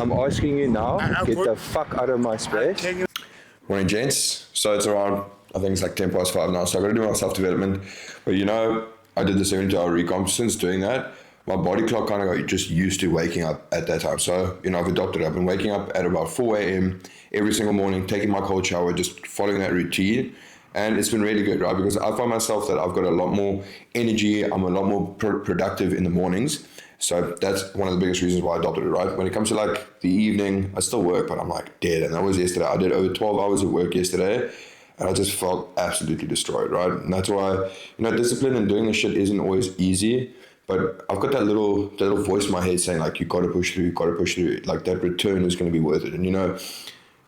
I'm asking you now, get the fuck out of my space. Morning, gents. So it's around, I think it's like 10 past 5 now, so I've got to do my self-development. But I did the 72-hour recomp. Since doing that, my body clock kind of got just used to waking up at that time. So, I've adopted it. I've been waking up at about 4 a.m. every single morning, taking my cold shower, just following that routine. And it's been really good, right? Because I find myself that I've got a lot more energy. I'm a lot more productive in the mornings. So that's one of the biggest reasons why I adopted it, right? When it comes to like the evening, I still work, but I'm like dead. And that was yesterday. I did over 12 hours of work yesterday, and I just felt absolutely destroyed, right? And that's why, discipline and doing this shit isn't always easy. But I've got that little voice in my head saying like, you got to push through, like that return is going to be worth it. And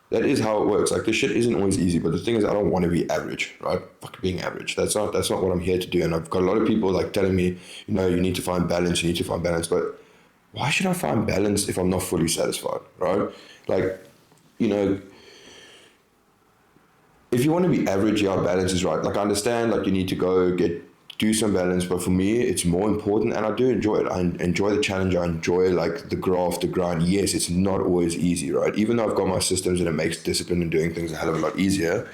that is how it works. Like this shit isn't always easy, but the thing is I don't want to be average, right? Fuck being average. That's not what I'm here to do. And I've got a lot of people like telling me, you need to find balance, but why should I find balance if I'm not fully satisfied, right? Like, if you want to be average, yeah, balance is right. Like I understand like you need to go do some balance, but for me it's more important, and I do enjoy it. I enjoy the challenge. I enjoy like the graft, the grind. Yes, it's not always easy, right? Even though I've got my systems and it makes discipline and doing things a hell of a lot easier,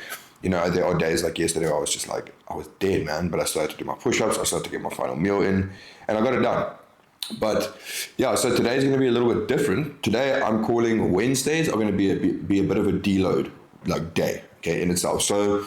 there are days like yesterday I was just like, I was dead, man, but I started to do my push-ups, I started to get my final meal in, and I got it done. But yeah, so today's going to be a little bit different. Today I'm calling Wednesdays are going to be a bit of a deload like day, okay, in itself. So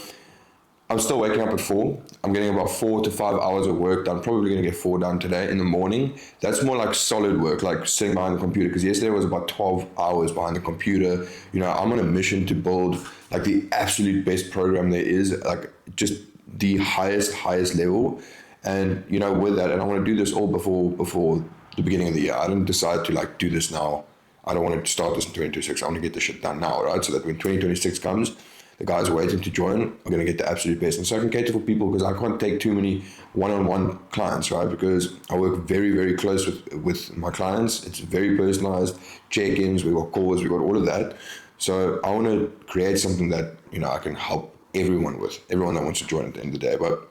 I'm still waking up at 4. I'm getting about 4 to 5 hours of work done. Probably going to get 4 done today in the morning. That's more like solid work, like sitting behind the computer. Because yesterday was about 12 hours behind the computer. I'm on a mission to build like the absolute best program there is, like just the highest level. And with that, and I want to do this all before the beginning of the year. I didn't decide to like do this now. I don't want to start this in 2026. I want to get this shit done now, right? So that when 2026 comes, the guys waiting to join are going to get the absolute best. And so I can cater for people because I can't take too many one-on-one clients, right? Because I work very, very close with my clients. It's very personalized, check-ins, we got calls, we got all of that. So I want to create something that, I can help everyone that wants to join at the end of the day. But,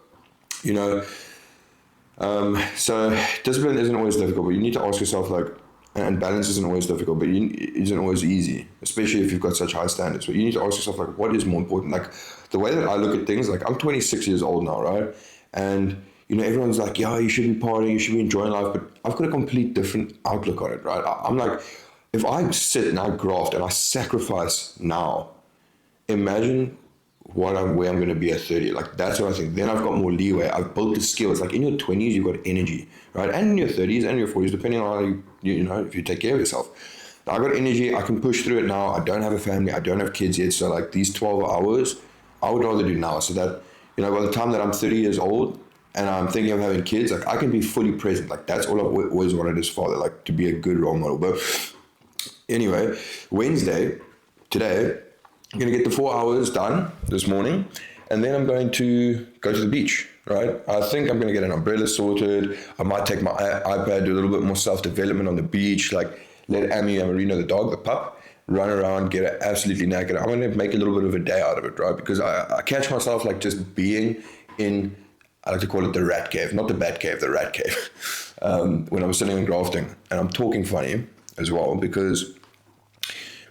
so discipline isn't always difficult, but you need to ask yourself like, and balance isn't always difficult, but it isn't always easy, especially if you've got such high standards. But you need to ask yourself, like, what is more important? Like, the way that I look at things, like, I'm 26 years old now, right? And, everyone's like, yeah, you should be partying, you should be enjoying life, but I've got a complete different outlook on it, right? I'm like, if I sit and I graft and I sacrifice now, imagine where I'm going to be at 30. Like, that's what I think. Then I've got more leeway. I've built the skills. Like, in your 20s, you've got energy, right? And in your 30s and your 40s, depending on how if you take care of yourself. Now, I've got energy. I can push through it now. I don't have a family. I don't have kids yet. So, like, these 12 hours, I would rather do now. So that, by the time that I'm 30 years old and I'm thinking of having kids, like, I can be fully present. Like, that's all I've always wanted as a father, like, to be a good role model. But anyway, Wednesday, today, I'm going to get the 4 hours done this morning, and then I'm going to go to the beach, right? I think I'm going to get an umbrella sorted. I might take my iPad, do a little bit more self-development on the beach, like let Amarino, the dog, the pup, run around, get it absolutely knackered. I'm going to make a little bit of a day out of it, right? Because I catch myself like just being in, I like to call it the rat cave, not the bat cave, the rat cave, when I'm sitting and grafting. And I'm talking funny as well because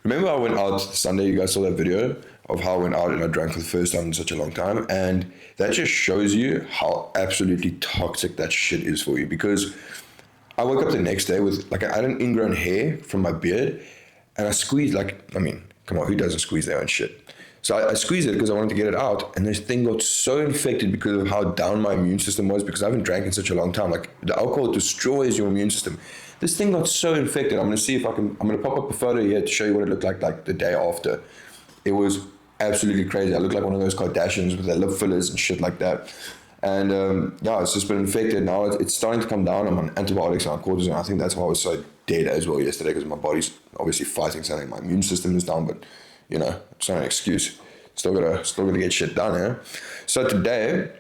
remember I went out Sunday, you guys saw that video of how I went out and I drank for the first time in such a long time, and that just shows you how absolutely toxic that shit is for you. Because I woke up the next day with, like, I had an ingrown hair from my beard, and I squeezed, come on, who doesn't squeeze their own shit? So I squeezed it because I wanted to get it out, and this thing got so infected because of how down my immune system was, because I haven't drank in such a long time. Like, the alcohol destroys your immune system. This thing got so infected. I'm going to see if I'm going to pop up a photo here to show you what it looked like the day after. It was absolutely crazy. I looked like one of those Kardashians with their lip fillers and shit like that. And it's just been infected. Now it's starting to come down. I'm on antibiotics and on cortisone. I think that's why I was so dead as well yesterday, because my body's obviously fighting something. My immune system is down, but it's not an excuse. Still gotta get shit done, yeah? So today,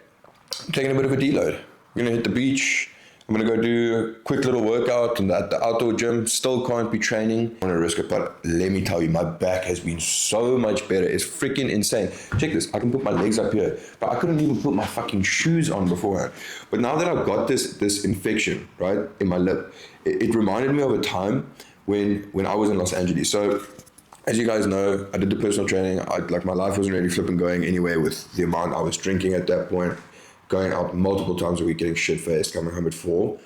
I'm taking a bit of a deload. We're gonna hit the beach. I'm gonna go do a quick little workout at the outdoor gym. Still can't be training. I'm gonna risk it, but let me tell you, my back has been so much better. It's freaking insane. Check this. I can put my legs up here, but I couldn't even put my fucking shoes on beforehand. But now that I've got this infection, right, in my lip, it reminded me of a time when I was in Los Angeles. So as you guys know, I did the personal training. My life wasn't really flipping going anywhere with the amount I was drinking at that point, going out multiple times a week, getting shit-faced, coming home at 4.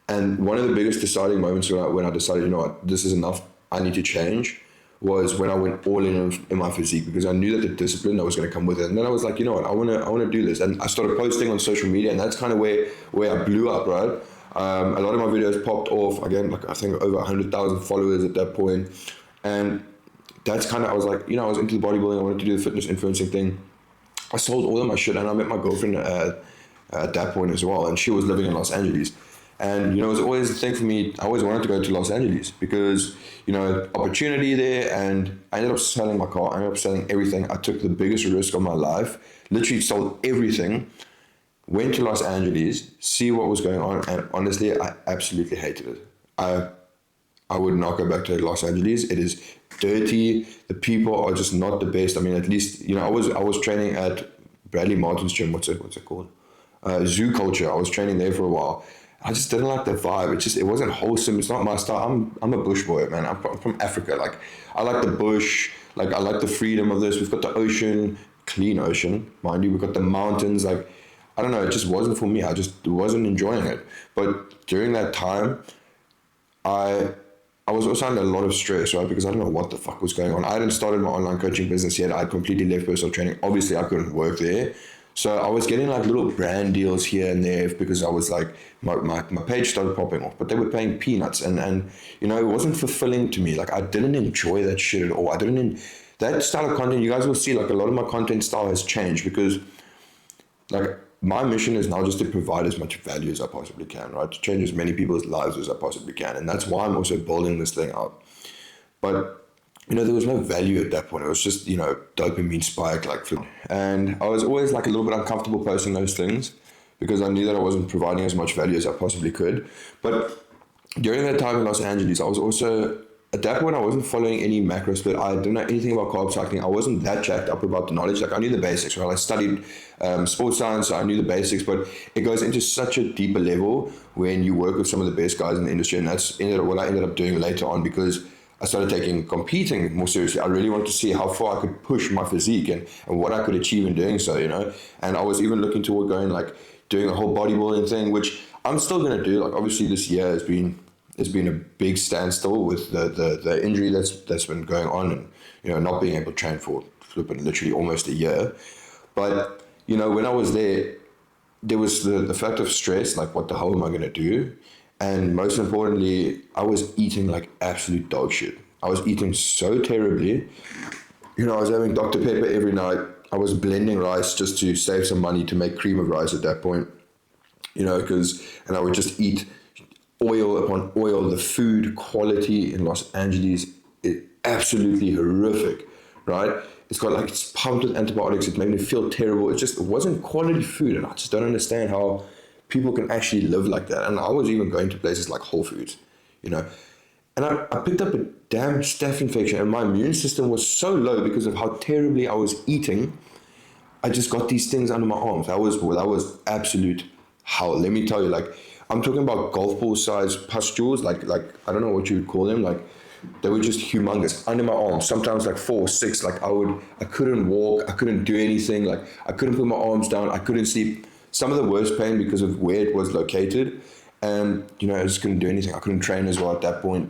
And one of the biggest deciding moments when I decided, you know what, this is enough, I need to change, was when I went all in my physique, because I knew that the discipline that was going to come with it. And then I was like, you know what, I want to do this. And I started posting on social media, and that's kind of where I blew up, right? A lot of my videos popped off, again, like I think over 100,000 followers at that point. And that's kind of, I was like, you know, I was into the bodybuilding, I wanted to do the fitness influencing thing. I sold all of my shit, and I met my girlfriend at that point as well, and she was living in Los Angeles. And, you know, it was always the thing for me, I always wanted to go to Los Angeles because, you know, opportunity there, and I ended up selling my car, I ended up selling everything. I took the biggest risk of my life, literally sold everything, went to Los Angeles, see what was going on, and honestly, I absolutely hated it. I would not go back to Los Angeles. It is dirty. The people are just not the best. I mean, at least, you know, I was training at Bradley Martin's gym. What's it called? Zoo Culture. I was training there for a while. I just didn't like the vibe. It wasn't wholesome. It's not my style. I'm a bush boy, man. I'm from Africa. Like, I like the bush. Like, I like the freedom of this. We've got the ocean, clean ocean, mind you. We've got the mountains. Like, I don't know. It just wasn't for me. I just wasn't enjoying it. But during that time, I was also under a lot of stress, right? Because I don't know what the fuck was going on. I hadn't started my online coaching business yet. I completely left personal training. Obviously, I couldn't work there. So I was getting like little brand deals here and there because I was like, my page started popping off, but they were paying peanuts, and you know, it wasn't fulfilling to me. Like, I didn't enjoy that shit at all. That style of content, you guys will see, like, a lot of my content style has changed because, like, my mission is now just to provide as much value as I possibly can, right? To change as many people's lives as I possibly can. And that's why I'm also building this thing out. But, you know, there was no value at that point. It was just, you know, dopamine spike, like, and I was always like a little bit uncomfortable posting those things because I knew that I wasn't providing as much value as I possibly could. But during that time in Los Angeles, I was also, at that point, I wasn't following any macro split. I didn't know anything about carb cycling. I wasn't that jacked up about the knowledge. Like, I knew the basics, right? I studied sports science, so I knew the basics, but it goes into such a deeper level when you work with some of the best guys in the industry, and that's what I ended up doing later on because I started taking competing more seriously. I really wanted to see how far I could push my physique and what I could achieve in doing so, you know? And I was even looking toward doing a whole bodybuilding thing, which I'm still going to do. Like, obviously this year has been a big standstill with the injury that's been going on, and, you know, not being able to train for flipping literally almost a year. But, you know, when I was there was the fact of stress, like, what the hell am I going to do? And most importantly, I was eating like absolute dog shit. I was eating so terribly. You know, I was having Dr. Pepper every night. I was blending rice just to save some money to make cream of rice at that point. You know, and I would just eat oil upon oil. The food quality in Los Angeles is absolutely horrific, right? It's pumped with antibiotics. It made me feel terrible. It wasn't quality food, and I just don't understand how people can actually live like that. And I was even going to places like Whole Foods, you know, and I picked up a damn staph infection, and my immune system was so low because of how terribly I was eating. I just got these things under my arms. That was absolute hell. Let me tell you, like, I'm talking about golf ball size pustules, like I don't know what you would call them, like, they were just humongous under my arms, sometimes like 4 or 6. Like, I couldn't walk, I couldn't do anything, like, I couldn't put my arms down, I couldn't sleep. Some of the worst pain because of where it was located, and, you know, I just couldn't do anything. I couldn't train as well at that point.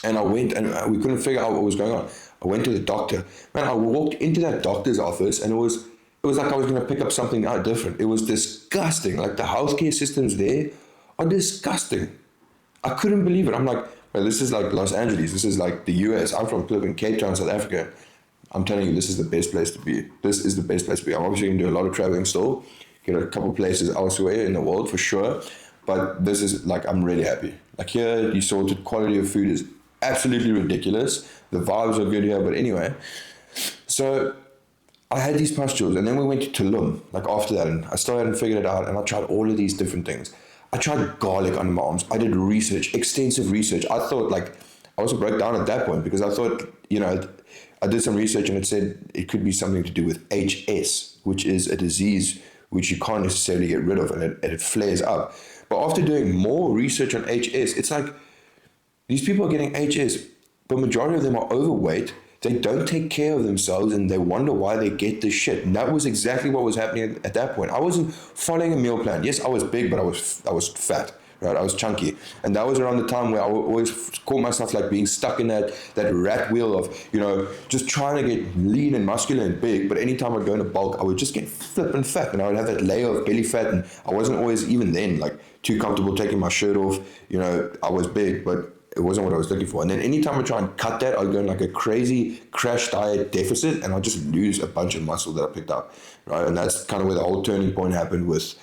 And I went, and we couldn't figure out what was going on. I went to the doctor. Man, I walked into that doctor's office, and it was like I was going to pick up something out different. It was disgusting. Like, the healthcare systems there are disgusting. I couldn't believe it. I'm like, well, this is like Los Angeles. This is like the US. I'm from Cape Town, South Africa. I'm telling you, this is the best place to be. This is the best place to be. I'm obviously going to do a lot of traveling still. Get a couple places elsewhere in the world for sure, but this is like, I'm really happy. Like, here, you saw the quality of food is absolutely ridiculous. The vibes are good here, but anyway. So I had these pustules, and then we went to Tulum, like, after that, and I still hadn't figured it out, and I tried all of these different things. I tried garlic under my arms. I did research, extensive research. I thought, like, I also broke down at that point because I thought, you know, I did some research and it said it could be something to do with HS, which is a disease which you can't necessarily get rid of, and it flares up. But after doing more research on HS, it's like, these people are getting HS, but majority of them are overweight. They don't take care of themselves and they wonder why they get this shit. And that was exactly what was happening at that point. I wasn't following a meal plan. Yes, I was big, but I was fat, right? I was chunky. And that was around the time where I always caught myself like being stuck in that rat wheel of, just trying to get lean and muscular and big. But anytime I'd go into bulk, I would just get flippin' fat and I would have that layer of belly fat. And I wasn't always, even then, like too comfortable taking my shirt off. I was big, but it wasn't what I was looking for. And then anytime I try and cut that, I'd go in like a crazy crash diet deficit and I'd just lose a bunch of muscle that I picked up, right? And that's kind of where the whole turning point happened with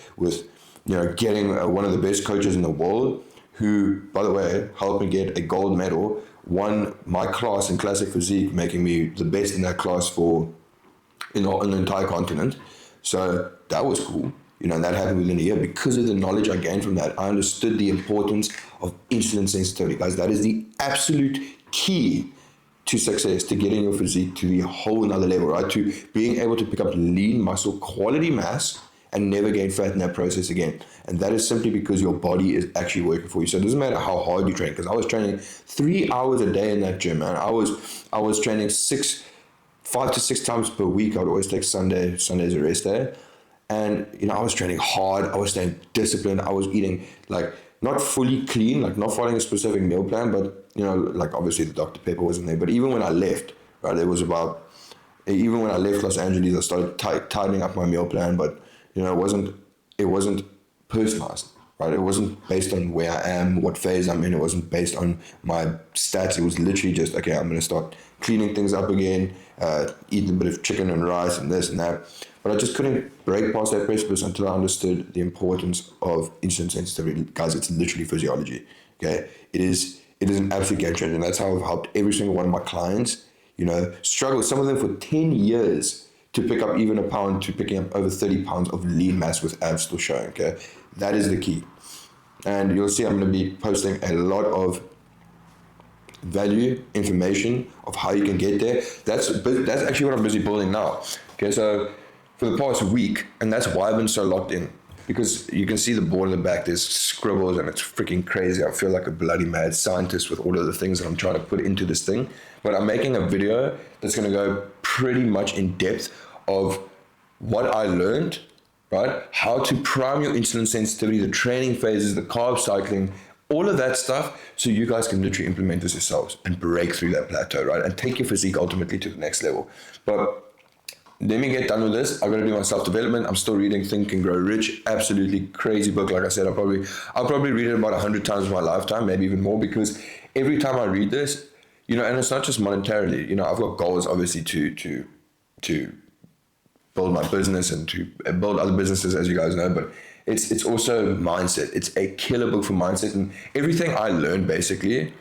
getting one of the best coaches in the world who, by the way, helped me get a gold medal, won my class in classic physique, making me the best in that class in the entire continent. So that was cool. And that happened within a year. Because of the knowledge I gained from that, I understood the importance of insulin sensitivity. Guys, that is the absolute key to success, to getting your physique to the whole another level, right? To being able to pick up lean muscle, quality mass, and never gain fat in that process again. And that is simply because your body is actually working for you. So it doesn't matter how hard you train, because I was training 3 hours a day in that gym, man. I was training 5 to 6 times per week. I would always take Sundays a rest day. And, I was training hard. I was staying disciplined. I was eating, like, not fully clean, like not following a specific meal plan, but, like obviously the Dr. Pepper wasn't there. But even when I left, right, even when I left Los Angeles, I started tightening up my meal plan, but, it wasn't personalized, right? It wasn't based on where I am, what phase I'm in. It wasn't based on my stats. It was literally just, okay, I'm going to start cleaning things up again, eating a bit of chicken and rice and this and that. But I just couldn't break past that precipice until I understood the importance of insulin sensitivity. Guys, it's literally physiology, okay? It is an absolute game changer, and that's how I've helped every single one of my clients, struggle, some of them for 10 years to pick up even a pound to picking up over 30 pounds of lean mass with abs still showing, okay? That is the key. And you'll see I'm going to be posting a lot of value, information of how you can get there. That's actually what I'm busy building now, okay? So for the past week, and that's why I've been so locked in, because you can see the board in the back, there's scribbles and it's freaking crazy. I feel like a bloody mad scientist with all of the things that I'm trying to put into this thing. But I'm making a video that's going to go pretty much in depth of what I learned, right? How to prime your insulin sensitivity, the training phases, the carb cycling, all of that stuff, so you guys can literally implement this yourselves and break through that plateau, right? And take your physique ultimately to the next level. But let me get done with this. I've got to do my self-development. I'm still reading Think and Grow Rich. Absolutely crazy book. Like I said, I'll probably read it about 100 times in my lifetime, maybe even more, because every time I read this, and it's not just monetarily, I've got goals obviously to build my business and to build other businesses, as you guys know, but it's also mindset. It's a killer book for mindset, and everything I learned, basically,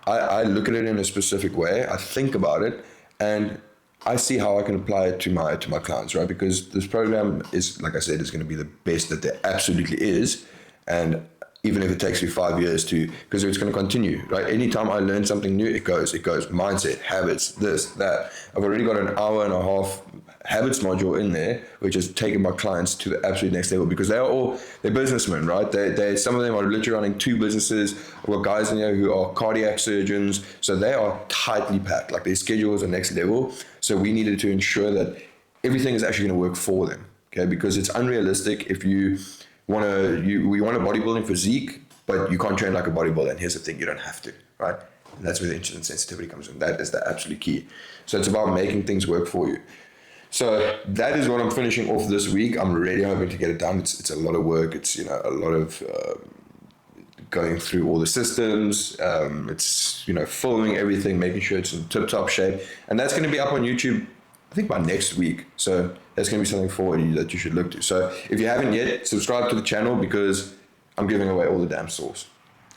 I look at it in a specific way. I think about it, and I see how I can apply it to my clients, right? Because this program is, like I said, is going to be the best that there absolutely is. And even if it takes me 5 years because it's going to continue, right? Anytime I learn something new, it goes mindset, habits, this, that. I've already got an hour and a half habits module in there, which is taking my clients to the absolute next level, because they're businessmen, right? They some of them are literally running 2 businesses. We've got guys in there who are cardiac surgeons, so they are tightly packed, like their schedules are next level. So we needed to ensure that everything is actually going to work for them, okay? Because it's unrealistic if we want a bodybuilding physique, but you can't train like a bodybuilder. And here's the thing, you don't have to, right? And that's where the insulin sensitivity comes in. That is the absolute key. So it's about making things work for you. So that is what I'm finishing off this week. I'm really hoping to get it done. It's a lot of work. It's a lot of going through all the systems. It's filming everything, making sure it's in tip-top shape, and that's going to be up on YouTube, I think, by next week. So that's going to be something for you that you should look to. So if you haven't yet, subscribe to the channel, because I'm giving away all the damn sauce.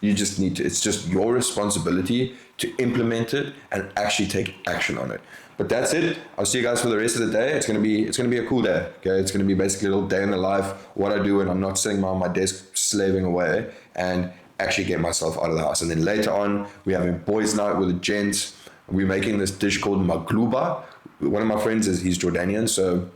You just need to. It's just your responsibility to implement it and actually take action on it. But that's it. I'll see you guys for the rest of the day. It's gonna be a cool day. Okay, it's gonna be basically a little day in the life, what I do when I'm not sitting on my desk slaving away, and actually get myself out of the house. And then later on, we're having boys' night with the gents. We're making this dish called magluba. One of my friends he's Jordanian, so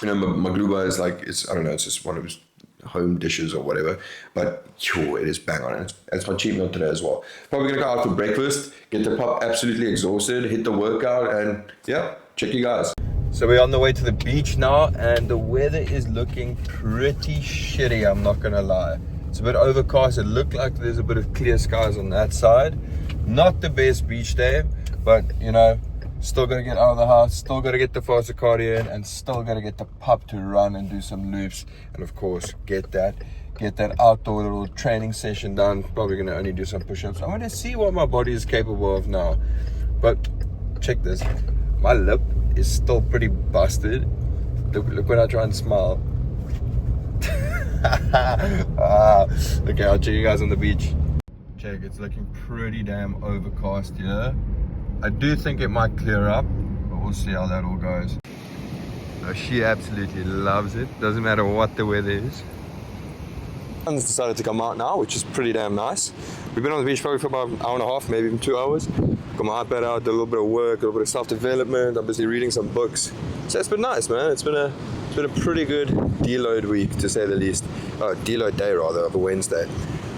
magluba is like, it's just one of his home dishes or whatever. But it is bang on. It's my cheat meal today as well. Probably gonna go out for breakfast, get the pup absolutely exhausted, hit the workout, and yeah, check you guys. So we're on the way to the beach now, and the weather is looking pretty shitty, I'm not gonna lie. It's a bit overcast. It looked like there's a bit of clear skies on that side. Not the best beach day, but you know, still gotta get out of the house, still gotta get the faster cardio in, and still gotta get the pup to run and do some loops, and of course get that outdoor little training session done. Probably gonna only do some push-ups. I'm gonna see what my body is capable of now. But check this, my lip is still pretty busted. Look when I try and smile. Okay, I'll check you guys on the beach. Check, it's looking pretty damn overcast here. I do think it might clear up, but we'll see how that all goes. She absolutely loves it. Doesn't matter what the weather is. Sun's decided to come out now, which is pretty damn nice. We've been on the beach probably for about an hour and a half, maybe even 2 hours. Got my iPad out, did a little bit of work, a little bit of self-development. I'm busy reading some books. So it's been nice, man. It's been a pretty good deload week, to say the least. Deload day rather, of a Wednesday.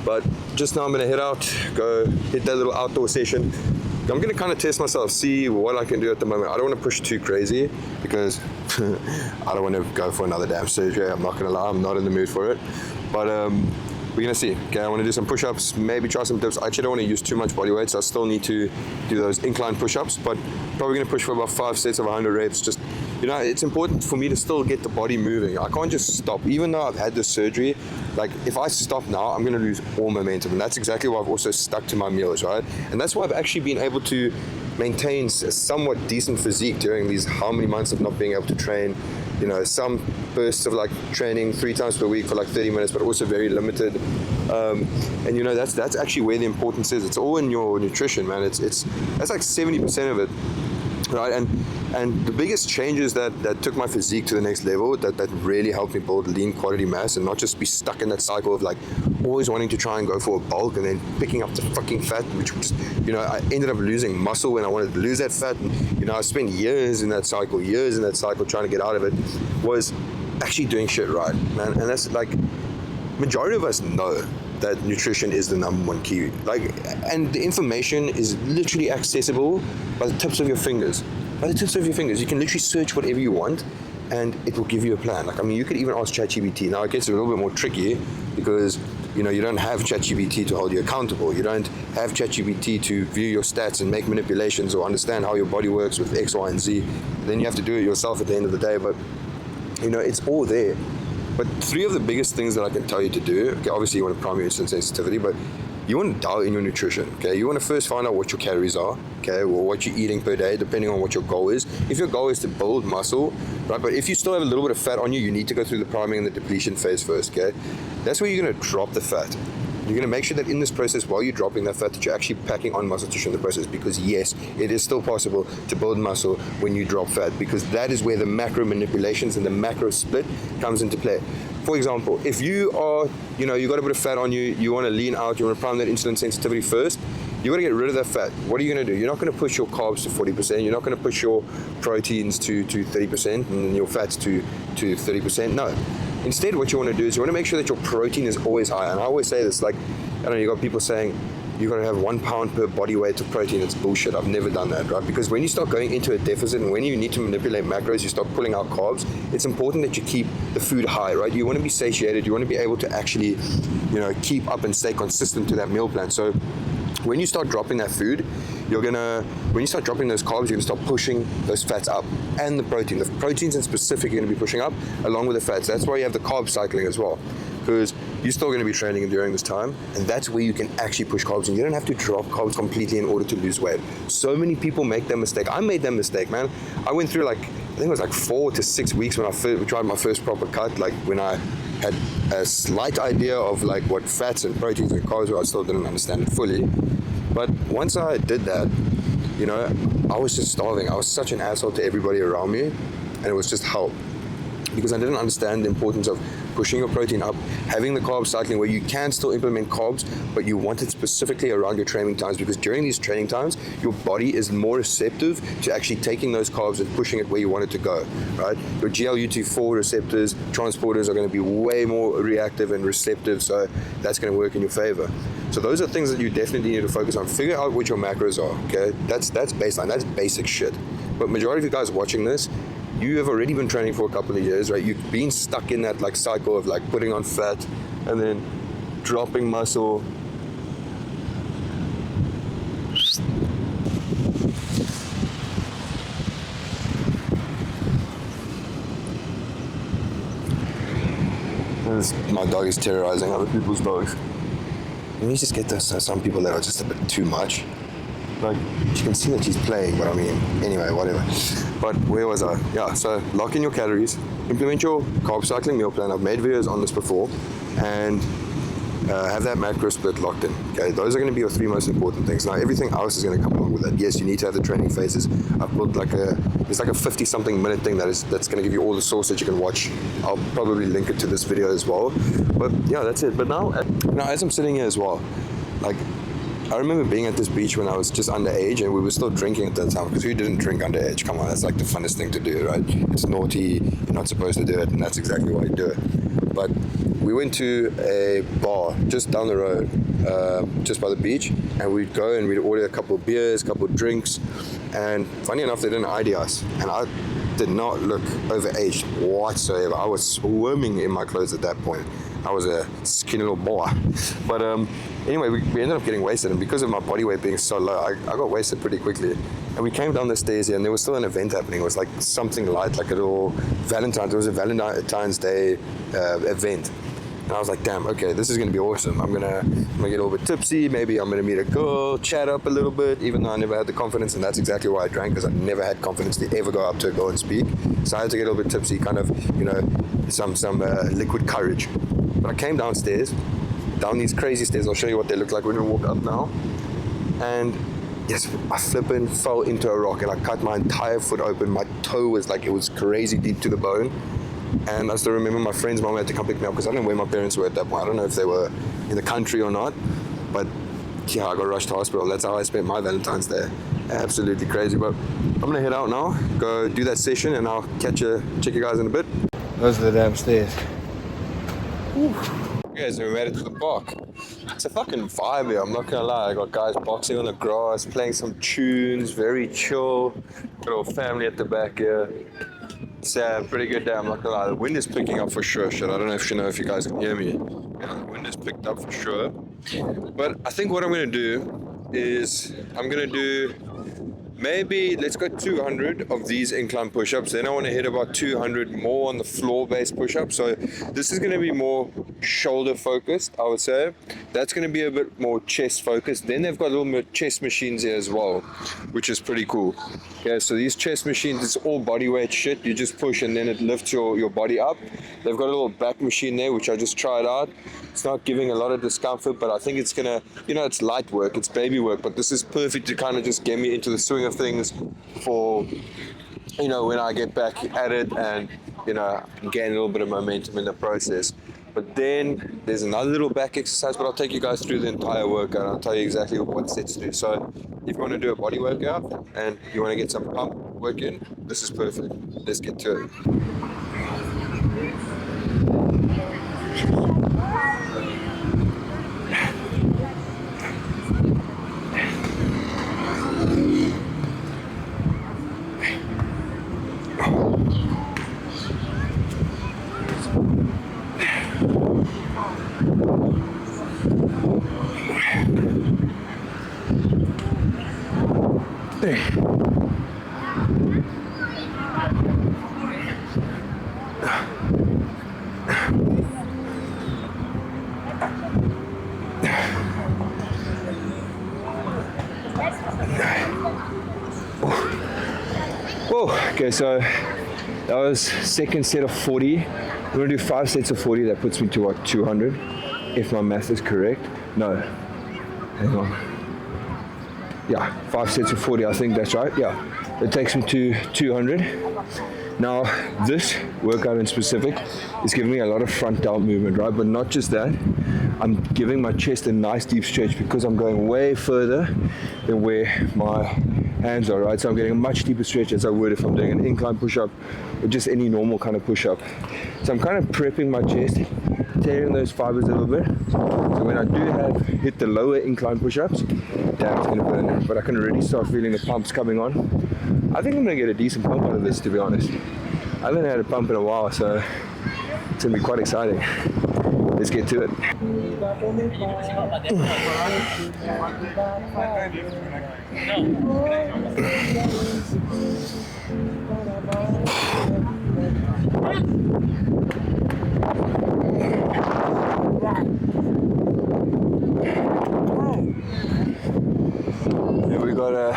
But just now I'm gonna head out, go hit that little outdoor session. I'm gonna kind of test myself, see what I can do at the moment. I don't want to push too crazy because I don't want to go for another damn surgery. I'm not gonna lie, I'm not in the mood for it. But we're gonna see. Okay, I want to do some push-ups, maybe try some dips. I actually don't want to use too much body weight, so I still need to do those incline push-ups, but probably gonna push for about 5 sets of 100 reps. Just, you know, it's important for me to still get the body moving. I can't just stop. Even though I've had this surgery, like if I stop now, I'm gonna lose all momentum, and that's exactly why I've also stuck to my meals, right? And that's why I've actually been able to maintain a somewhat decent physique during these how many months of not being able to train. You know, some bursts of like training 3 times per week for like 30 minutes, but also very limited. And you know, that's actually where the importance is. It's all in your nutrition, man. That's like 70% of it, right? And the biggest changes that took my physique to the next level, that really helped me build lean quality mass and not just be stuck in that cycle of like always wanting to try and go for a bulk and then picking up the fucking fat, which just, you know, I ended up losing muscle when I wanted to lose that fat. And, you know, I spent years in that cycle trying to get out of it, was actually doing shit right, man. And that's like, majority of us know that nutrition is the #1 key. Like, and the information is literally accessible by the tips of your fingers. By the tips of your fingers, you can literally search whatever you want, and it will give you a plan. Like, I mean, you could even ask ChatGPT. Now, it gets a little bit more tricky because, you know, you don't have ChatGPT to hold you accountable. You don't have ChatGPT to view your stats and make manipulations or understand how your body works with X, Y, and Z. Then you have to do it yourself at the end of the day. But, you know, it's all there. But 3 of the biggest things that I can tell you to do, okay, obviously you want to prime your insulin sensitivity, but you want to dial in your nutrition, okay? You want to first find out what your calories are, okay, or what you're eating per day, depending on what your goal is. If your goal is to build muscle, right, but if you still have a little bit of fat on you, you need to go through the priming and the depletion phase first, okay? That's where you're going to drop the fat. You're going to make sure that in this process, while you're dropping that fat, that you're actually packing on muscle tissue in the process, because yes, it is still possible to build muscle when you drop fat, because that is where the macro manipulations and the macro split comes into play. For example, if you are, you know, you got a bit of fat on you, you want to lean out, you want to prime that insulin sensitivity first, you got to get rid of that fat. What are you going to do? You're not going to push your carbs to 40%. You're not going to push your proteins to 30% and your fats to 30%. No. Instead, what you want to do is you want to make sure that your protein is always high. And I always say this, like, I don't know, you got people saying, you're going to have 1 pound per body weight of protein. It's bullshit. I've never done that, right? Because when you start going into a deficit and when you need to manipulate macros, you start pulling out carbs, it's important that you keep the food high, right? You want to be satiated. You want to be able to actually, you know, keep up and stay consistent to that meal plan. So when you start dropping that food, when you start dropping those carbs, you're going to start pushing those fats up and the protein. The proteins in specific you're going to be pushing up along with the fats. That's why you have the carb cycling as well, because you're still going to be training during this time, and that's where you can actually push carbs, and you don't have to drop carbs completely in order to lose weight. So many people make that mistake. I made that mistake, man. I went through, like, I think it was like 4 to 6 weeks when I tried my first proper cut, like when I had a slight idea of like what fats and proteins and carbs were. I still didn't understand it fully. But once I did that, you know, I was just starving. I was such an asshole to everybody around me, and it was just hell. Because I didn't understand the importance of pushing your protein up, having the carb cycling where you can still implement carbs, but you want it specifically around your training times, because during these training times, your body is more receptive to actually taking those carbs and pushing it where you want it to go, right? Your GLUT4 receptors, transporters are going to be way more reactive and receptive, so that's going to work in your favor. So those are things that you definitely need to focus on. Figure out what your macros are, okay? That's baseline, that's basic shit. But majority of you guys watching this, you have already been training for a couple of years, right? You've been stuck in that like cycle of like putting on fat and then dropping muscle. My dog is terrorizing other people's dogs. And you just get this, some people that are just a bit too much. Like, you can see that she's playing, but I mean, anyway, whatever. But where was I? Yeah, so lock in your calories, implement your carb cycling meal plan. I've made videos on this before, and have that macro split locked in. Okay, those are going to be your 3 most important things. Now, everything else is going to come along with that. Yes, you need to have the training phases. I've built there's like a 50-something minute thing that's going to give you all the source that you can watch. I'll probably link it to this video as well. But yeah, that's it. But now as I'm sitting here as well, like, I remember being at this beach when I was just underage, and we were still drinking at that time, because who didn't drink underage? Come on, that's like the funnest thing to do, right? It's naughty, you're not supposed to do it, and that's exactly why you do it. But we went to a bar just down the road, just by the beach, and we'd go and we'd order a couple of beers, a couple of drinks, and funny enough, they didn't ID us, and I did not look overaged whatsoever. I was swimming in my clothes at that point. I was a skinny little boy. But anyway, we ended up getting wasted, and because of my body weight being so low, I got wasted pretty quickly. And we came down the stairs here, and there was still an event happening. It was like something light, like a little Valentine's. It was a Valentine's Day event. And I was like, damn, okay, this is going to be awesome. I'm gonna get a little bit tipsy. Maybe I'm going to meet a girl, chat up a little bit, even though I never had the confidence. And that's exactly why I drank, because I never had confidence to ever go up to a girl and speak. So I had to get a little bit tipsy, kind of, some liquid courage. But I came downstairs, down these crazy stairs. I'll show you what they look like when we walk up now. And yes, I flipping fell into a rock, and I cut my entire foot open. My toe was like, it was crazy deep to the bone. And I still remember my friend's mom had to come pick me up, because I don't know where my parents were at that point. I don't know if they were in the country or not. But yeah, I got rushed to hospital. That's how I spent my Valentine's Day. Absolutely crazy. But I'm going to head out now, go do that session, and I'll check you guys in a bit. Those are the damn stairs. Okay, so we made it to the park. It's a fucking vibe here, I'm not gonna lie. I got guys boxing on the grass, playing some tunes, very chill. Got a little family at the back here. It's a pretty good day, I'm not gonna lie. The wind is picking up for sure, shit. I don't know if you guys can hear me. Yeah, the wind is picked up for sure. But I think what I'm gonna do is, maybe let's go 200 of these incline push-ups. Then I want to hit about 200 more on the floor-based push-ups. So this is going to be more shoulder-focused, I would say. That's going to be a bit more chest-focused. Then they've got little chest machines here as well, which is pretty cool. Okay, so these chest machines, it's all body weight shit. You just push and then it lifts your body up. They've got a little back machine there, which I just tried out. It's not giving a lot of discomfort, but I think it's gonna, it's light work, it's baby work, but this is perfect to kind of just get me into the swing of things for, when I get back at it and, gain a little bit of momentum in the process. But then there's another little back exercise, but I'll take you guys through the entire workout and I'll tell you exactly what sets to do. So if you want to do a body workout and you want to get some pump work in, this is perfect. Let's get to it. Okay, so that was second set of 40. We're gonna do 5 sets of 40. That puts me to what, 200, if my math is correct. No, hang on. Yeah, 5 sets of 40. I think that's right. Yeah, it takes me to 200. Now, this workout in specific is giving me a lot of front delt movement, right? But not just that, I'm giving my chest a nice deep stretch because I'm going way further than where my hands are, right? So I'm getting a much deeper stretch as I would if I'm doing an incline push-up or just any normal kind of push-up. So I'm kind of prepping my chest, tearing those fibers a little bit. So when I do hit the lower incline push-ups, damn, it's gonna burn. But I can already start feeling the pumps coming on. I think I'm gonna get a decent pump out of this, to be honest. I haven't had a pump in a while, so it's gonna be quite exciting. Let's get to it. Here we got a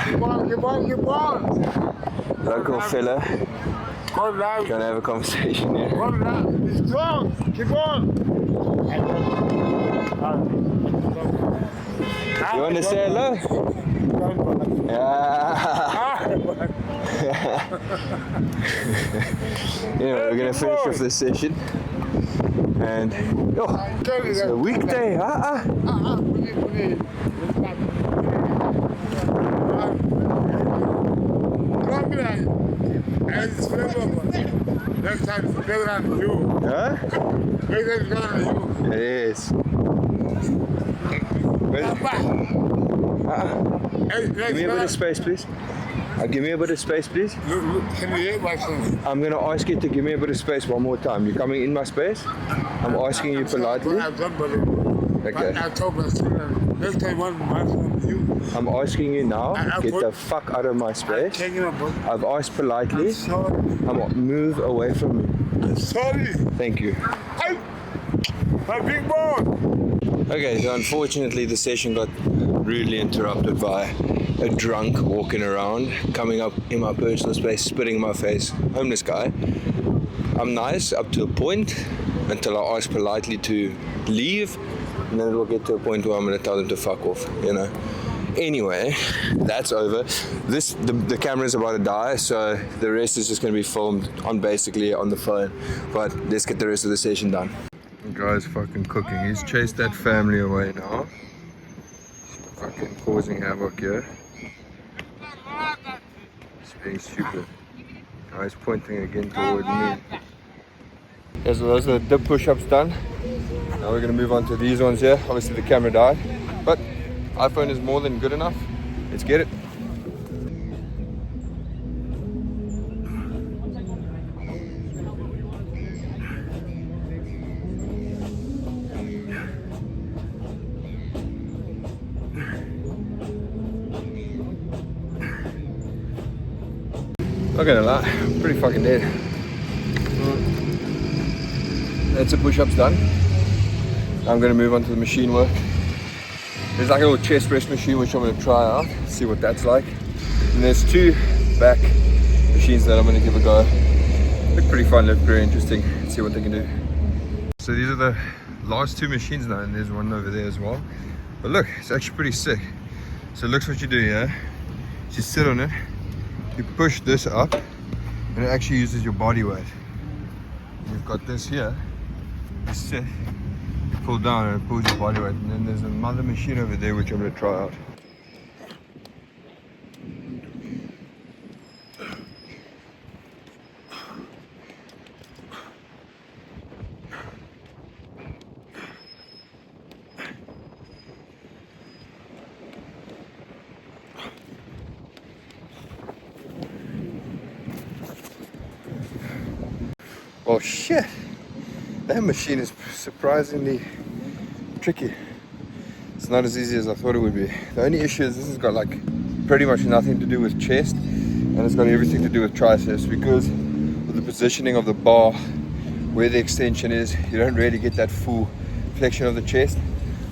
local fella. Gonna have a conversation here. Keep on. You want to say hello? Yeah. Anyway, we're gonna finish off this session. And it's a weekday, Next time it's better than you. Huh? Next time it's better than you. It is. Give me a bit of space, please. Give me a bit of space, please. Look, can you hear my son? I'm going to ask you to give me a bit of space one more time. You're coming in my space. I'm asking you politely. Okay. I told my son, next time one my son you. I'm asking you now, get the fuck out of my space. I've asked politely. Move away from me. Sorry. Thank you. My big boy. Okay, so unfortunately the session got rudely interrupted by a drunk walking around, coming up in my personal space, spitting in my face, homeless guy. I'm nice up to a point until I ask politely to leave, and then it will get to a point where I'm going to tell them to fuck off, you know. Anyway, that's over. The camera's about to die, so the rest is just going to be filmed on the phone. But let's get the rest of the session done. The guy's fucking cooking. He's chased that family away now. Fucking causing havoc here. He's being stupid. Guy's pointing again toward me. Yeah, so those are the dip push-ups done. Now we're going to move on to these ones here. Obviously the camera died, but iPhone is more than good enough. Let's get it. Not gonna lie, I'm pretty fucking dead. That's the push-ups done. I'm gonna move on to the machine work. There's like a little chest press machine which I'm going to try out, see what that's like. And there's two back machines that I'm going to give a go. Look pretty fun, look very interesting. See what they can do. So these are the last two machines now, and there's one over there as well. But look, it's actually pretty sick. So it looks what you do here. You sit on it, you push this up, and it actually uses your body weight. You've got this here, you sit, pull down and it pulls your body weight, and then there's another machine over there which I'm going to try out. Oh shit, that machine is surprisingly tricky. It's not as easy as I thought it would be. The only issue is this has got like pretty much nothing to do with chest, and it's got everything to do with triceps, because with the positioning of the bar, where the extension is, you don't really get that full flexion of the chest.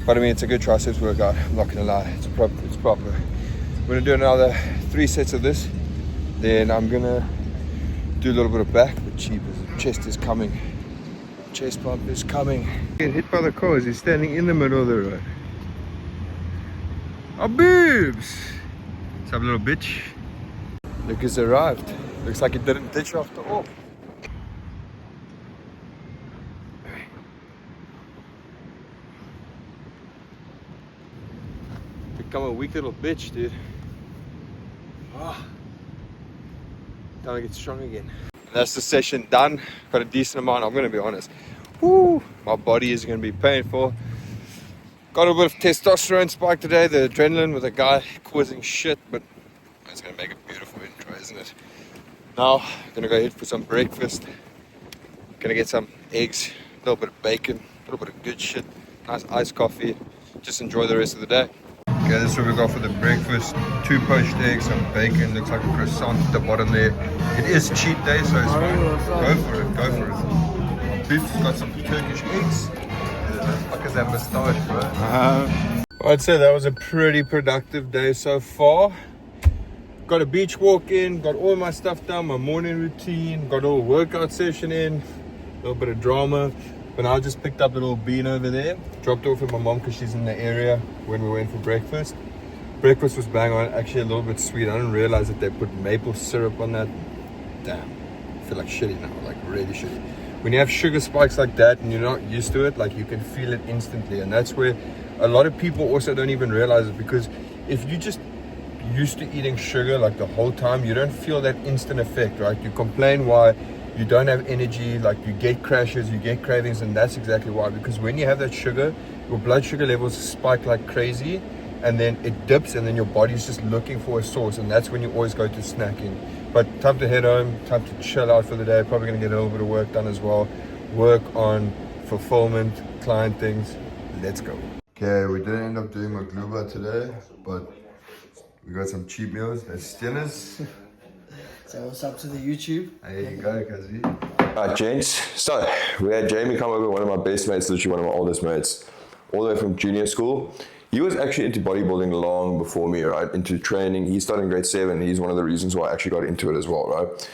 But I mean, it's a good triceps workout, I'm not gonna lie, it's proper. I'm gonna do another 3 sets of this, then I'm gonna do a little bit of back, but cheapers, the chest is coming. Chest pump is coming. Get hit by the car as he's standing in the middle of the road. Oh, boobs! What's up, little bitch? Look who's arrived. Looks like he didn't ditch after all. Become a weak little bitch, dude. Time to get strong again. And that's the session done. Got a decent amount, I'm gonna be honest. Woo! My body is gonna be painful. Got a bit of testosterone spike today, the adrenaline with a guy causing shit, but it's gonna make a beautiful intro, isn't it? Now, gonna go ahead for some breakfast. Gonna get some eggs, a little bit of bacon, a little bit of good shit, nice iced coffee. Just enjoy the rest of the day. Okay, this is what we got for the breakfast. 2 poached eggs, some bacon, looks like a croissant at the bottom there. It is cheat day, so it's fine. Go for it, go for it. Beef's got some Turkish eggs. Fuck is that moustache, bro? I'd say that was a pretty productive day so far. Got a beach walk in, got all my stuff done, my morning routine, got a little workout session in, a little bit of drama. But now I just picked up a little bean over there, dropped off with my mom because she's in the area when we went for breakfast. Breakfast was bang on, actually a little bit sweet. I didn't realize that they put maple syrup on that. Damn, I feel like shitty now, like really shitty. When you have sugar spikes like that and you're not used to it, like you can feel it instantly. And that's where a lot of people also don't even realize it, because if you just used to eating sugar like the whole time, you don't feel that instant effect, right? You complain why you don't have energy, like you get crashes, you get cravings, and that's exactly why. Because when you have that sugar, your blood sugar levels spike like crazy, and then it dips, and then your body's just looking for a source, and that's when you always go to snacking. But time to head home, time to chill out for the day. Probably gonna get a little bit of work done as well. Work on fulfillment, client things. Let's go. Okay, we didn't end up doing Magluba today, but we got some cheap meals. There's Stinners. So what's up to the YouTube? There you go, Kazi. Alright, gents. So, we had Jamie come over, one of my best mates, literally one of my oldest mates, all the way from junior school. He was actually into bodybuilding long before me, right? Into training. He started in grade 7. He's one of the reasons why I actually got into it as well, right?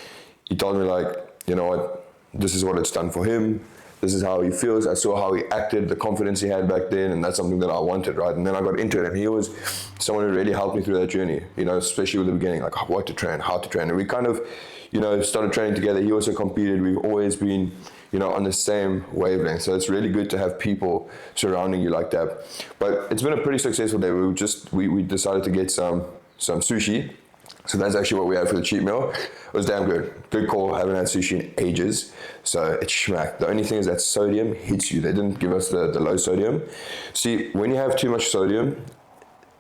He told me, like, you know what? This is what it's done for him. This is how he feels. I saw how he acted, the confidence he had back then, and that's something that I wanted, right? And then I got into it, and he was someone who really helped me through that journey, you know, especially with the beginning, like what to train, how to train. And we kind of, you know, started training together. He also competed. We've always been, you know, on the same wavelength. So it's really good to have people surrounding you like that. But it's been a pretty successful day. We decided to get some sushi. So that's actually what we had for the cheat meal. It was damn good. Good call. I haven't had sushi in ages. So it's schmack. The only thing is that sodium hits you. They didn't give us the low sodium. See, when you have too much sodium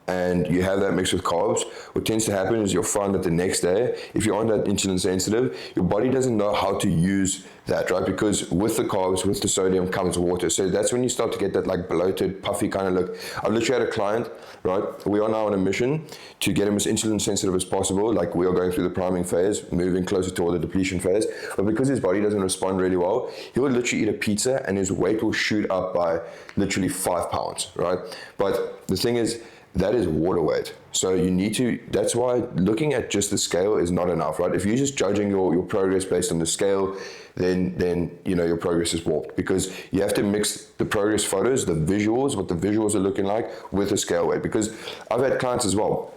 and you have that mixed with carbs, what tends to happen is you'll find that the next day, if you aren't that insulin sensitive, your body doesn't know how to use that, right? Because with the carbs, with the sodium comes water. So that's when you start to get that like bloated, puffy kind of look. I've literally had a client, right? We are now on a mission to get him as insulin sensitive as possible. Like we are going through the priming phase, moving closer toward the depletion phase. But because his body doesn't respond really well, he will literally eat a pizza and his weight will shoot up by literally 5 pounds, right? But the thing is, that is water weight. So you need to, that's why looking at just the scale is not enough, right? If you're just judging your progress based on the scale, then you know your progress is warped, because you have to mix the progress photos, the visuals, what the visuals are looking like with the scale weight. Because I've had clients as well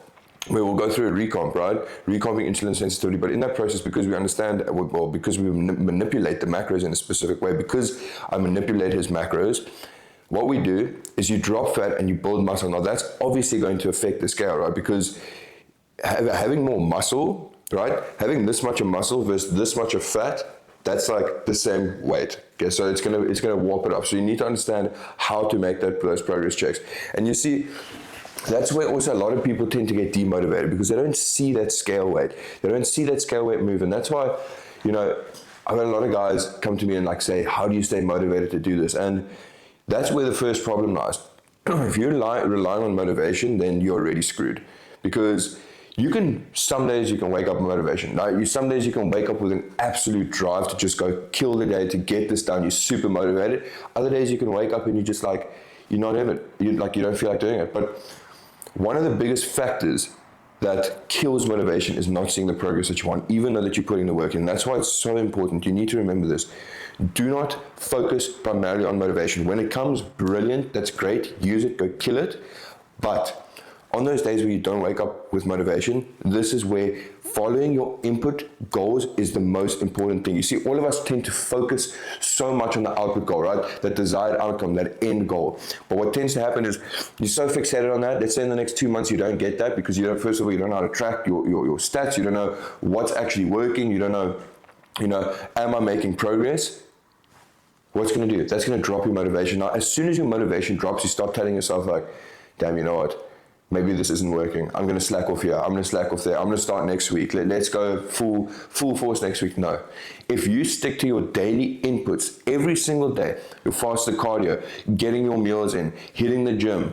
where we'll go through a recomp, right? Recomping insulin sensitivity, but in that process, because we understand, well, because we manipulate the macros in a specific way, because I manipulate his macros, what we do is you drop fat and you build muscle. Now that's obviously going to affect the scale, right? Because having more muscle, right? Having this much of muscle versus this much of fat, that's like the same weight. Okay, so it's gonna warp it up. So you need to understand how to make those progress checks. And you see, that's where also a lot of people tend to get demotivated, because they don't see that scale weight. They don't see that scale weight move. And that's why, you know, I've had a lot of guys come to me and like say, how do you stay motivated to do this? And that's where the first problem lies. If you're relying on motivation, then you're already screwed. Because some days you can wake up with motivation. Some days you can wake up with an absolute drive to just go kill the day, to get this done. You're super motivated. Other days you can wake up and you're just like, you're not in it. You don't feel like doing it. But one of the biggest factors that kills motivation is not seeing the progress that you want, even though that you're putting the work in. That's why it's so important. You need to remember this. Do not focus primarily on motivation. When it comes, brilliant, that's great, use it, go kill it. But on those days where you don't wake up with motivation, this is where following your input goals is the most important thing. You see, all of us tend to focus so much on the output goal, right? That desired outcome, that end goal. But what tends to happen is you're so fixated on that. Let's say in the next 2 months you don't get that because you don't, first of all, you don't know how to track your stats. You don't know what's actually working. You don't know, am I making progress? What's going to do? That's going to drop your motivation. Now, as soon as your motivation drops, you start telling yourself like, damn, you know what? Maybe this isn't working. I'm going to slack off here. I'm going to slack off there. I'm going to start next week. Let's go full force next week. No. If you stick to your daily inputs every single day, your fasted cardio, getting your meals in, hitting the gym,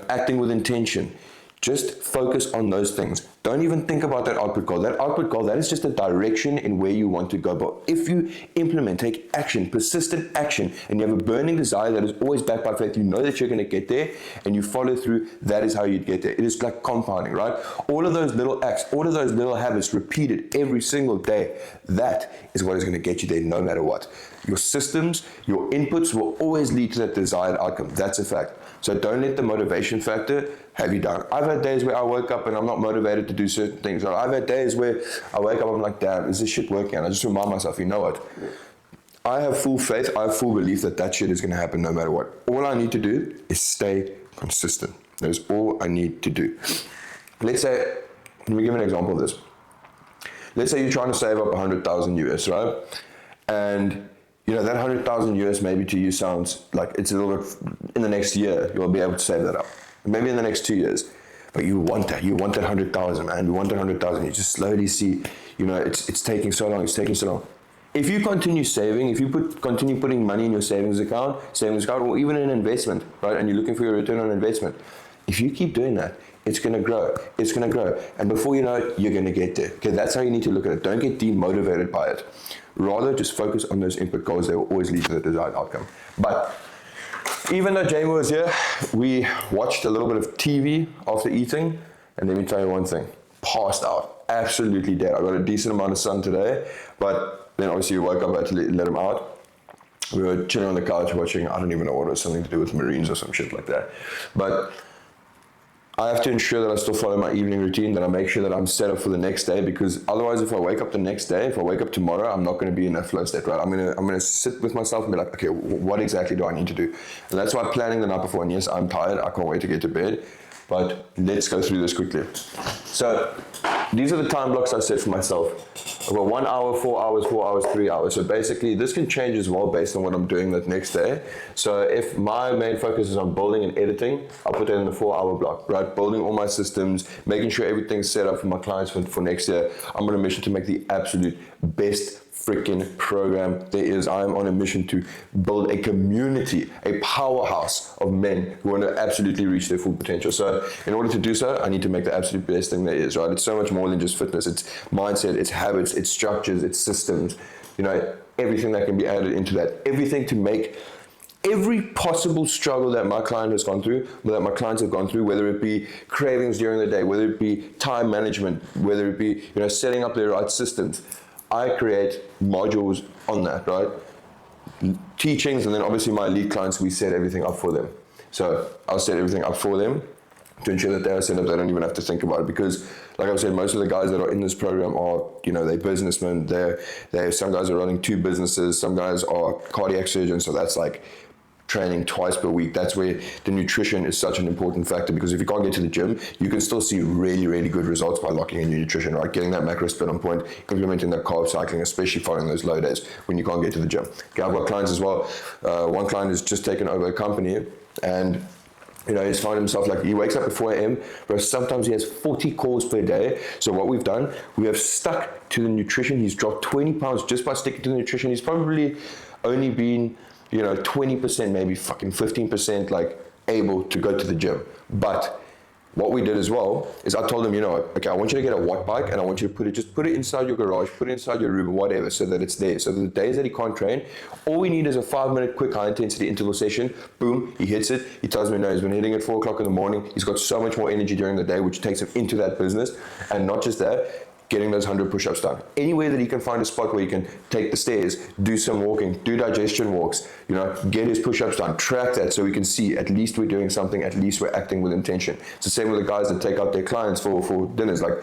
acting with intention, just focus on those things. Don't even think about that output goal. That output goal, that is just a direction in where you want to go. But if you implement, take action, persistent action, and you have a burning desire that is always backed by faith, you know that you're going to get there, and you follow through, that is how you'd get there. It is like compounding, right? All of those little acts, all of those little habits repeated every single day, that is what is going to get you there no matter what. Your systems, your inputs will always lead to that desired outcome. That's a fact. So don't let the motivation factor have you down. I've had days where I woke up and I'm not motivated to do certain things. Or I've had days where I wake up and I'm like, damn, is this shit working? And I just remind myself, you know what? I have full faith, I have full belief that shit is going to happen no matter what. All I need to do is stay consistent. That's all I need to do. Let's say, let me give an example of this. Let's say you're trying to save up 100,000 US, right? And that 100,000 US maybe to you sounds like it's a little bit, in the next year, you'll be able to save that up. Maybe in the next 2 years. But you want that 100,000, man. You want that 100,000. You just slowly see, it's taking so long. If you continue saving, if you continue putting money in your savings account, or even an investment, right? And you're looking for your return on investment. If you keep doing that, it's going to grow. And before you know it, you're going to get there. Okay, that's how you need to look at it. Don't get demotivated by it. Rather, just focus on those input goals. They will always lead to the desired outcome. But even though Jamie was here, we watched a little bit of TV after eating. And let me tell you one thing. Passed out. Absolutely dead. I got a decent amount of sun today. But then obviously we woke up, I had to let him out. We were chilling on the couch watching, I don't even know what it was, something to do with Marines or some shit like that. But I have to ensure that I still follow my evening routine, that I make sure that I'm set up for the next day, because otherwise if I wake up the next day, if I wake up tomorrow, I'm not going to be in that flow state, right? I'm gonna sit with myself and be like, okay, what exactly do I need to do? And that's why planning the night before, and yes, I'm tired, I can't wait to get to bed, but let's go through this quickly. So these are the time blocks I set for myself. I've got 1 hour, 4 hours, 4 hours, 3 hours. So basically this can change as well based on what I'm doing that next day. So if my main focus is on building and editing, I'll put that in the 4 hour block, right? Building all my systems, making sure everything's set up for my clients for next year. I'm on a mission to make the absolute best freaking program there is. I'm on a mission to build a community, a powerhouse of men who want to absolutely reach their full potential. So in order to do so, I need to make the absolute best thing there is, right? It's so much more than just fitness. It's mindset, it's habits, it's structures, it's systems, everything that can be added into that. Everything to make every possible struggle that my client has gone through, that my clients have gone through, whether it be cravings during the day, whether it be time management, whether it be, setting up the right systems. I create modules on that, right? Teachings, and then obviously my elite clients, we set everything up for them. So I'll set everything up for them to ensure that they are set up, they don't even have to think about it. Because like I've said, most of the guys that are in this program are, they're businessmen. Some guys are running 2 businesses, some guys are cardiac surgeons, so that's like training twice per week. That's where the nutrition is such an important factor, because if you can't get to the gym, you can still see really, really good results by locking in your nutrition, right? Getting that macro split on point, implementing that carb cycling, especially following those low days when you can't get to the gym. Okay, I've got clients as well. One client has just taken over a company, and he's found himself like he wakes up at 4 a.m., but sometimes he has 40 calls per day. So what we've done, we have stuck to the nutrition. He's dropped 20 pounds just by sticking to the nutrition. He's probably only been 20%, maybe fucking 15% like able to go to the gym. But what we did as well is I told him, okay, I want you to get a watt bike, and I want you to put it inside your garage, put it inside your room, whatever, so that it's there. So the days that he can't train, all we need is a 5-minute quick high intensity interval session. Boom, he hits it. He tells me, no, he's been hitting it 4 o'clock in the morning. He's got so much more energy during the day, which takes him into that business. And not just that, getting those 100 push-ups done. Anywhere that he can find a spot where he can take the stairs, do some walking, do digestion walks, get his push-ups done, track that so we can see at least we're doing something, at least we're acting with intention. It's the same with the guys that take out their clients for dinners. Like,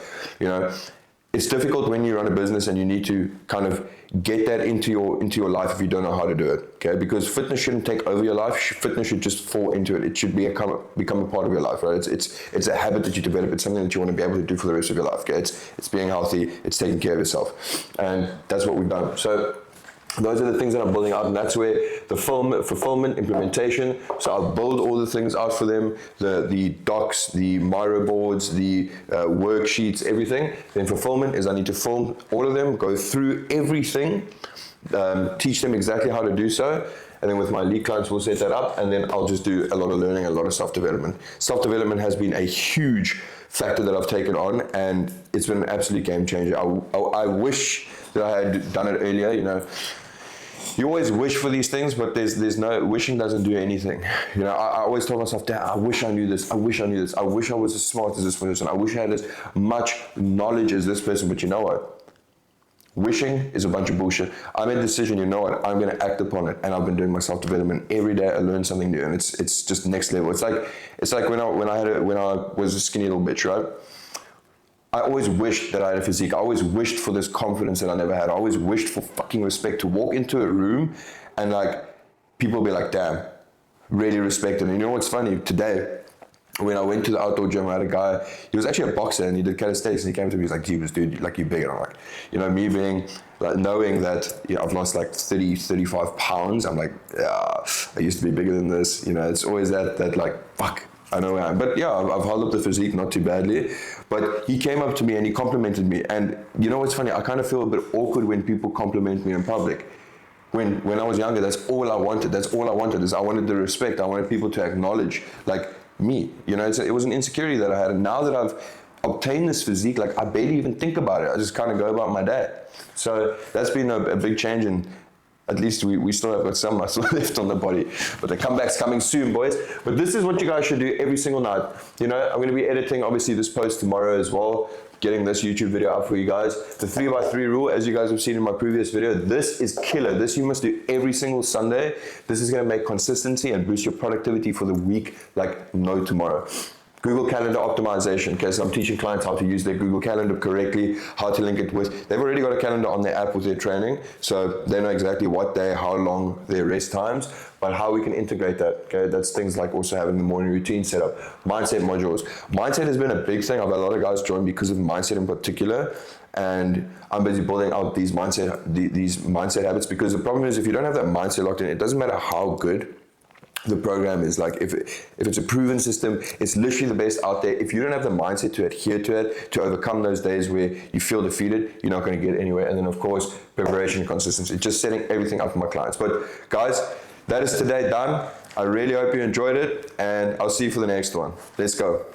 it's difficult when you run a business and you need to kind of get that into your life if you don't know how to do it, okay? Because fitness shouldn't take over your life. Fitness should just fall into it. It should become a part of your life, right? It's a habit that you develop. It's something that you want to be able to do for the rest of your life, okay? It's being healthy. It's taking care of yourself, and that's what we've done. So those are the things that I'm building out, and that's where the fulfillment, implementation. So I'll build all the things out for them, the docs, the Miro boards, the worksheets, everything. Then fulfillment is I need to film all of them, go through everything, teach them exactly how to do so. And then with my lead clients, we'll set that up, and then I'll just do a lot of learning, a lot of self-development. Self-development has been a huge factor that I've taken on, and it's been an absolute game changer. I wish that I had done it earlier, you know. You always wish for these things, but there's no, wishing doesn't do anything. You know, I always told myself, Dad, I wish I knew this, I wish I knew this, I wish I was as smart as this person, I wish I had as much knowledge as this person, but you know what? Wishing is a bunch of bullshit. I made a decision, you know what, I'm gonna act upon it, and I've been doing my self-development every day. I learn something new, and it's just next level. It's like when I was a skinny little bitch, right? I always wished that I had a physique. I always wished for this confidence that I never had. I always wished for fucking respect, to walk into a room and like people be like, damn, really respect it. And you know what's funny? Today, when I went to the outdoor gym, I had a guy, he was actually a boxer and he did calisthenics, and he came to me, he's like, Jeebus, dude, like, you big. And I'm like, you know, me being, like, knowing that, you know, I've lost like 35 pounds, I'm like, yeah, I used to be bigger than this. You know, it's always that like, fuck, I know where I am. But yeah, I've held up the physique not too badly. But he came up to me and he complimented me. And you know what's funny? I kind of feel a bit awkward when people compliment me in public. When I was younger, that's all I wanted. That's all I wanted, is I wanted the respect. I wanted people to acknowledge, like, me. You know, it was an insecurity that I had. And now that I've obtained this physique, like, I barely even think about it. I just kind of go about my day. So that's been a big change, and at least we still have got some muscle left on the body. But the comeback's coming soon, boys. But this is what you guys should do every single night. You know, I'm going to be editing, obviously, this post tomorrow as well, getting this YouTube video out for you guys. The 3x3 rule, as you guys have seen in my previous video, this is killer. This you must do every single Sunday. This is going to make consistency and boost your productivity for the week like no tomorrow. Google Calendar optimization, okay, so I'm teaching clients how to use their Google Calendar correctly, how to link it with, they've already got a calendar on their app with their training, so they know exactly what day, how long their rest times, but how we can integrate that, okay, that's things like also having the morning routine set up, mindset modules. Mindset has been a big thing. I've had a lot of guys join because of mindset in particular, and I'm busy building out these mindset habits, because the problem is if you don't have that mindset locked in, it doesn't matter how good the program is. Like, if it's a proven system, it's literally the best out there. If you don't have the mindset to adhere to it, to overcome those days where you feel defeated, you're not going to get anywhere. And then, of course, preparation and consistency, just setting everything up for my clients. But guys, that is today done. I really hope you enjoyed it, and I'll see you for the next one. Let's go.